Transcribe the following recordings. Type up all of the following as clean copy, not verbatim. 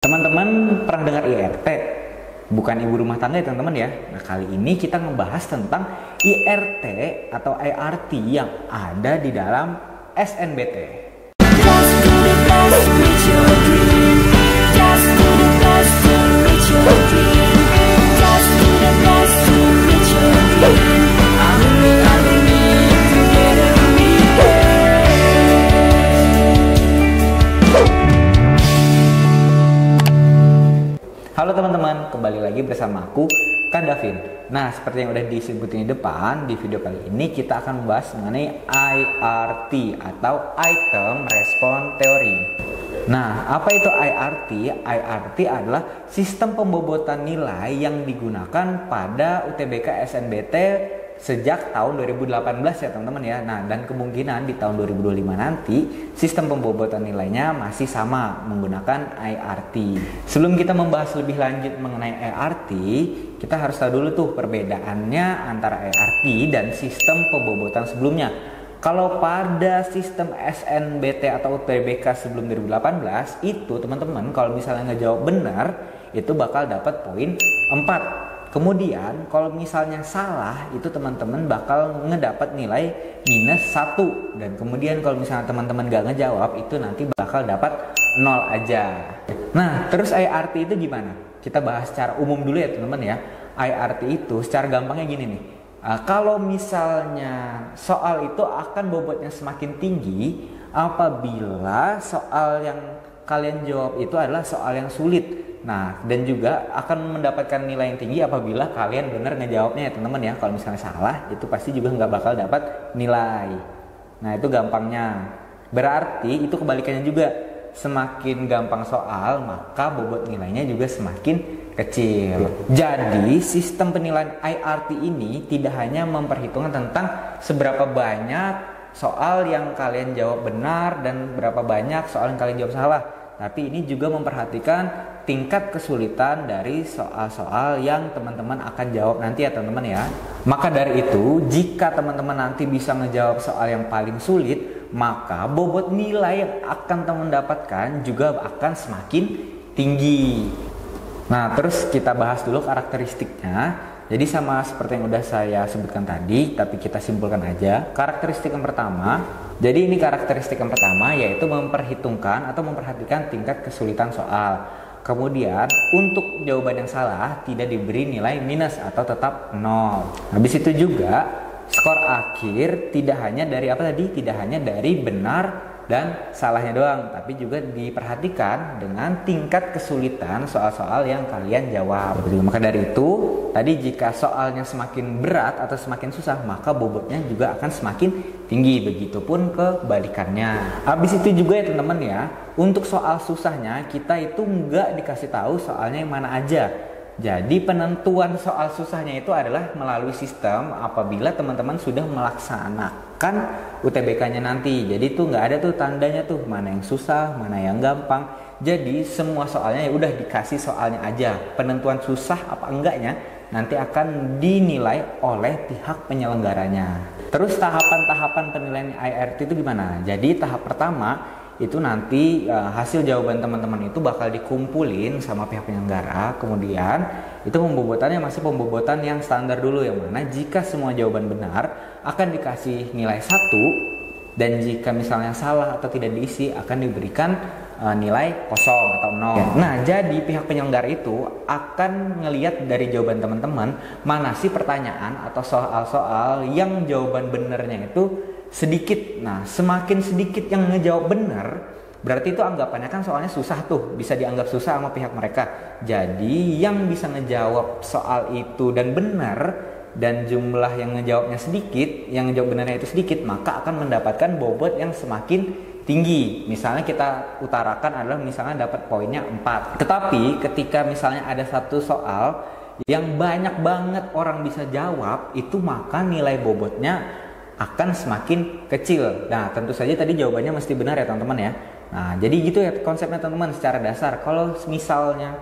Teman-teman pernah dengar IRT? Bukan ibu rumah tangga ya teman-teman ya. Nah, kali ini kita ngebahas tentang IRT atau IRT yang ada di dalam SNBT. Halo teman-teman, kembali lagi bersama aku, Kak Davin. Nah, seperti yang udah disebutin di depan, di video kali ini kita akan membahas mengenai IRT atau Item Response Theory. Nah, apa itu IRT? IRT adalah sistem pembobotan nilai yang digunakan pada UTBK SNBT sejak tahun 2018 ya teman-teman ya. Nah, dan kemungkinan di tahun 2025 nanti sistem pembobotan nilainya masih sama menggunakan IRT. Sebelum kita membahas lebih lanjut mengenai IRT, kita harus tahu dulu tuh perbedaannya antara IRT dan sistem pembobotan sebelumnya. Kalau pada sistem SNBT atau UTBK sebelum 2018 itu teman-teman kalau misalnya ngejawab benar itu bakal dapat poin 4. Kemudian kalau misalnya salah itu teman-teman bakal ngedapat nilai -1. Dan kemudian kalau misalnya teman-teman gak ngejawab itu nanti bakal dapat 0 aja. Nah, terus IRT itu gimana? Kita bahas secara umum dulu ya teman-teman ya. IRT itu secara gampangnya gini nih. Kalau misalnya soal itu akan bobotnya semakin tinggi apabila soal yang kalian jawab itu adalah soal yang sulit. Nah, dan juga akan mendapatkan nilai yang tinggi apabila kalian benar ngejawabnya ya teman-teman ya. Kalau misalnya salah itu pasti juga nggak bakal dapat nilai. Nah, itu gampangnya. Berarti itu kebalikannya juga. Semakin gampang soal maka bobot nilainya juga semakin kecil. Jadi sistem penilaian IRT ini tidak hanya memperhitungkan tentang seberapa banyak soal yang kalian jawab benar dan berapa banyak soal yang kalian jawab salah, tapi ini juga memperhatikan tingkat kesulitan dari soal-soal yang teman-teman akan jawab nanti ya teman-teman ya. Maka dari itu, jika teman-teman nanti bisa ngejawab soal yang paling sulit, maka bobot nilai yang akan teman dapatkan juga akan semakin tinggi. Nah, terus kita bahas dulu karakteristiknya. Jadi sama seperti yang udah saya sebutkan tadi, tapi kita simpulkan aja. Karakteristik yang pertama, jadi ini karakteristik yang pertama yaitu memperhitungkan atau memperhatikan tingkat kesulitan soal. Kemudian untuk jawaban yang salah tidak diberi nilai minus atau tetap 0. Habis itu juga skor akhir tidak hanya dari apa tadi? Tidak hanya dari benar dan salahnya doang, tapi juga diperhatikan dengan tingkat kesulitan soal-soal yang kalian jawab. Maka dari itu, tadi jika soalnya semakin berat atau semakin susah, maka bobotnya juga akan semakin tinggi. Begitupun kebalikannya. Habis itu juga ya teman-teman ya, untuk soal susahnya kita itu nggak dikasih tahu soalnya yang mana aja. Jadi penentuan soal susahnya itu adalah melalui sistem apabila teman-teman sudah melaksanakan UTBK-nya nanti. Jadi tuh nggak ada tuh tandanya tuh mana yang susah, mana yang gampang. Jadi semua soalnya ya udah dikasih soalnya aja. Penentuan susah apa enggaknya nanti akan dinilai oleh pihak penyelenggaranya. Terus tahapan-tahapan penilaian IRT itu gimana? Jadi tahap pertama itu nanti hasil jawaban teman-teman itu bakal dikumpulin sama pihak penyelenggara. Kemudian itu pembobotannya masih pembobotan yang standar dulu, yang mana jika semua jawaban benar akan dikasih nilai 1, dan jika misalnya salah atau tidak diisi akan diberikan nilai kosong atau 0. Nah, jadi pihak penyelenggara itu akan ngelihat dari jawaban teman-teman mana sih pertanyaan atau soal-soal yang jawaban benernya itu sedikit. Nah, semakin sedikit yang ngejawab benar, berarti itu anggapannya kan soalnya susah tuh, bisa dianggap susah sama pihak mereka. Jadi yang bisa ngejawab soal itu dan benar, dan jumlah yang ngejawabnya sedikit, yang ngejawab benarnya itu sedikit, maka akan mendapatkan bobot yang semakin tinggi. Misalnya kita utarakan adalah misalnya dapat poinnya 4. Tetapi ketika misalnya ada satu soal yang banyak banget orang bisa jawab, itu maka nilai bobotnya akan semakin kecil. Nah, tentu saja tadi jawabannya mesti benar ya teman-teman ya. Nah, jadi gitu ya konsepnya teman-teman secara dasar. Kalau misalnya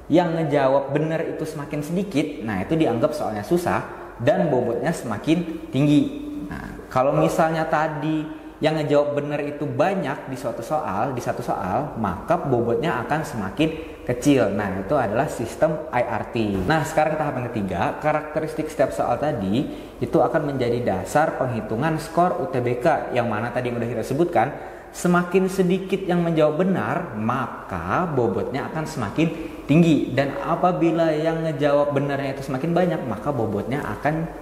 yang ngejawab benar itu semakin sedikit, nah itu dianggap soalnya susah dan bobotnya semakin tinggi. Nah, kalau misalnya tadi yang ngejawab benar itu banyak di suatu soal, di satu soal, maka bobotnya akan semakin kecil. Nah, itu adalah sistem IRT. Nah, sekarang tahap yang ketiga, karakteristik setiap soal tadi itu akan menjadi dasar penghitungan skor UTBK, yang mana tadi udah kita sebutkan, semakin sedikit yang menjawab benar, maka bobotnya akan semakin tinggi, dan apabila yang ngejawab benarnya itu semakin banyak, maka bobotnya akan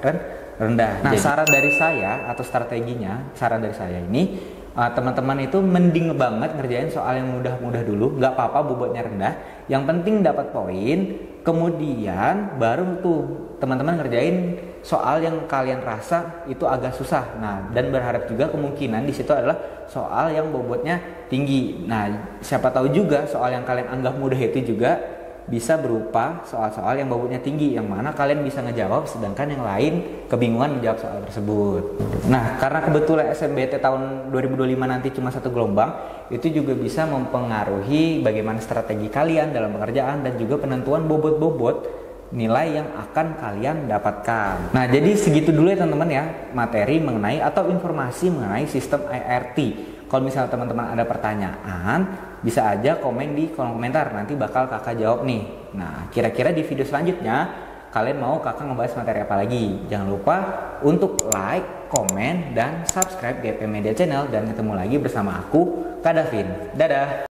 rendah. Nah, saran dari saya atau strateginya, saran dari saya ini, teman-teman itu mending banget ngerjain soal yang mudah-mudah dulu, nggak apa-apa bobotnya rendah, yang penting dapat poin. Kemudian baru tuh teman-teman ngerjain soal yang kalian rasa itu agak susah. Nah, dan berharap juga kemungkinan di situ adalah soal yang bobotnya tinggi. Nah, siapa tahu juga soal yang kalian anggap mudah itu juga bisa berupa soal-soal yang bobotnya tinggi, yang mana kalian bisa ngejawab sedangkan yang lain kebingungan menjawab soal tersebut. Nah, karena kebetulan SNBT tahun 2025 nanti cuma satu gelombang, itu juga bisa mempengaruhi bagaimana strategi kalian dalam pekerjaan dan juga penentuan bobot-bobot nilai yang akan kalian dapatkan. Nah, jadi segitu dulu ya teman-teman ya, materi mengenai atau informasi mengenai sistem IRT. Kalau misalnya teman-teman ada pertanyaan, bisa aja komen di kolom komentar, nanti bakal kakak jawab nih. Nah, kira-kira di video selanjutnya kalian mau kakak ngebahas materi apa lagi? Jangan lupa untuk like, komen, dan subscribe GP Media Channel, dan ketemu lagi bersama aku, Kak Davin. Dadah!